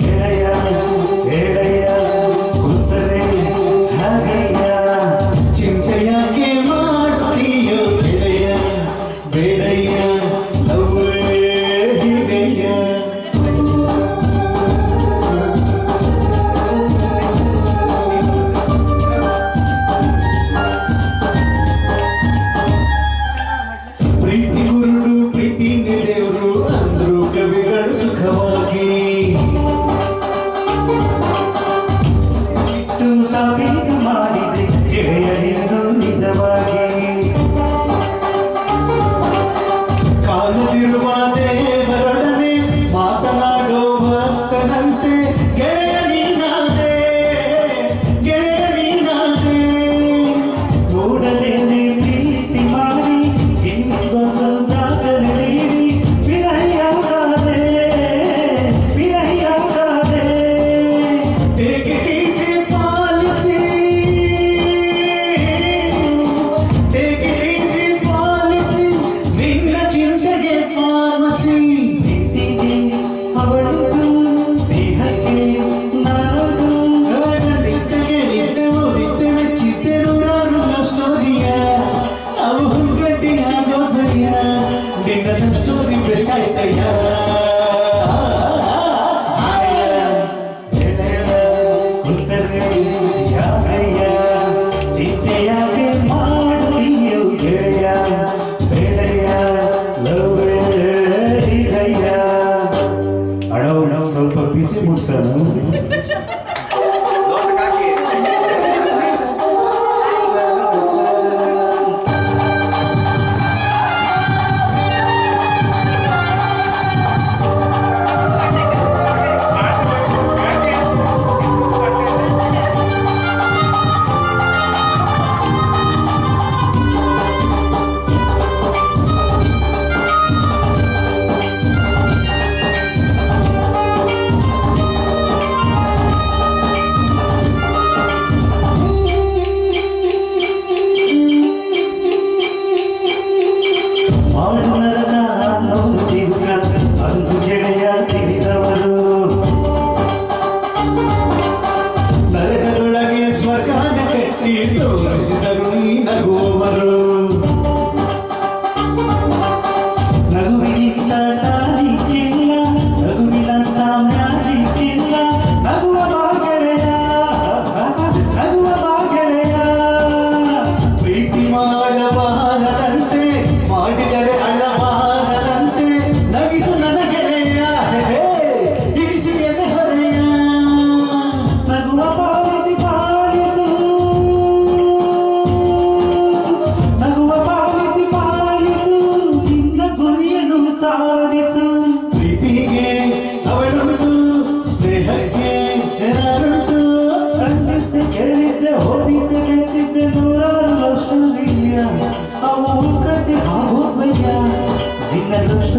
ಗೆಳೆಯ ಗೆಳೆಯ ಕೂತರೆ ಹಾಗೆಯ ಚಿಂತೆಯಾಗೆ ಮಾಡ್ತೀಯೋ ಗೆಳೆಯ ಬೇಡಯ್ಯ ಲವ್ವೇ ಹೀಗೆಯ ಪ್ರೀತಿ ಗುರುಡು ಪ್ರೀತಿ ನೆಲೆಯವರು ಅಂದ್ರು ಕವಿಗಳು ಸುಖವಾಗಿ ಸಾಬೀತು ಮಾಡಿದೆ ಗೆಳೆಯರಿಗೂ ನಿಜವಾಗಿ ಕಾಲದಿರುವ ದೇವರೊಡನೆ ಮಾತನಾಡೋ ಭಕ್ತನಂತೆ ಗೆಳೆಯ ನೀನಾದೆ ಗೆಳೆಯ ನೀನಾದೆ ಕೂಡಲೇನೆ ಪ್ರೀತಿ ಮಾಡಿ ಇನ್ನೊಂದಾಗಲಿ ನೀಡಿ ವಿರಹಿಯಾಗಾದೆ ವಿರಹಿಯಾಗಾದೆ ಟೇಕೆ ಟೀಚೆ ಪಾಲಿಸಿ ಟೇಕೆ ಟೀಚೆ ಪಾಲಿಸಿ ನಿನ್ನ ಚಿಂತೆಗೆ ಫಾರ್ಮಸಿ ಪ್ರೀತಿಗೆ ಅವಳದು ಸ್ನೇಹಕ್ಕೆ ನಾನದು ನಿದ್ದೆಗೆ ನಿದ್ದೆ ಓದಿದ್ದೆ ಮೆಚ್ಚಿದ್ದೆನು ನಾನು ಸ್ಟೋರಿಯ ಅವು ಗಟ್ಟಿನ ಗೋಧಯ್ಯ ನಿನ್ನ ಸ್ಟೋರಿ ಬೆಸ್ಟ್ ಆಯ್ತಯ್ಯ ಕೂತರೆ ಯಾರಯ್ಯ ಚಿಂತೆಯಾಗೆ ಮಾಡ್ತೀಯೋ ಗೆಳೆಯ ಬೇಡಯ್ಯ ಲವ್ವೇ ಹೀಗಯ್ಯ ಅಣ್ಣ ಸ್ವಲ್ಪ ಬಿಸಿ ಮುಡ್ಸೋಣ ಅಂದು ಗೆಳೆಯ ತಿಳಿದವರು ನರಕದೊಳಗೆ ಸ್ವರ್ಗಾನ ಕಟ್ಟಿ ತೋರಿಸಿದರು ನೀ ನಗುವವರು ನಗುವಿನಿಂದ ಟಾನಿಕ್ಕಿಲ್ಲ ನಗುವಿನಂತ ಮ್ಯಾಜಿಕ್ಕಿಲ್ಲ ನಗುವ ಬಾ ಗೆಳೆಯ ನಗುವ ಬಾ ಗೆಳೆಯ ಪ್ರೀತಿ ಮಾಡಬಾರದಂತೆ ಮಾಡಿದರೆ ಅಳಬಾರದಂತೆ ನಗಿಸು ನನ್ನ ಗೆಳೆಯ ಇರಿಸಿ ಎದೆ ಹೊರೆಯ ನಗುವ ಪಾಲಿಸಿ ಪಾಲಿಸು ನಗುವ ಪಾಲಿಸಿ ಪಾಲಿಸು ನಿನ್ನ ಗುರಿಯನ್ನು ಸಾಧಿಸು ಪ್ರೀತಿಗೆ ಅವಳುಂಟು ಸ್ನೇಹಕ್ಕೆ ಯಾರುಂಟು ಕಂಡಿದ್ದೆ ಕೇಳಿದ್ದೆ ಓದಿದ್ದೆ ಗೆದ್ದಿದ್ದೆ ನೂರಾರು ಲಕ್ಷ ಅವು ಕಟ್ಟಿ ಆಗೋಯ್ಯ ನಿನ್ನ ಲಕ್ಷ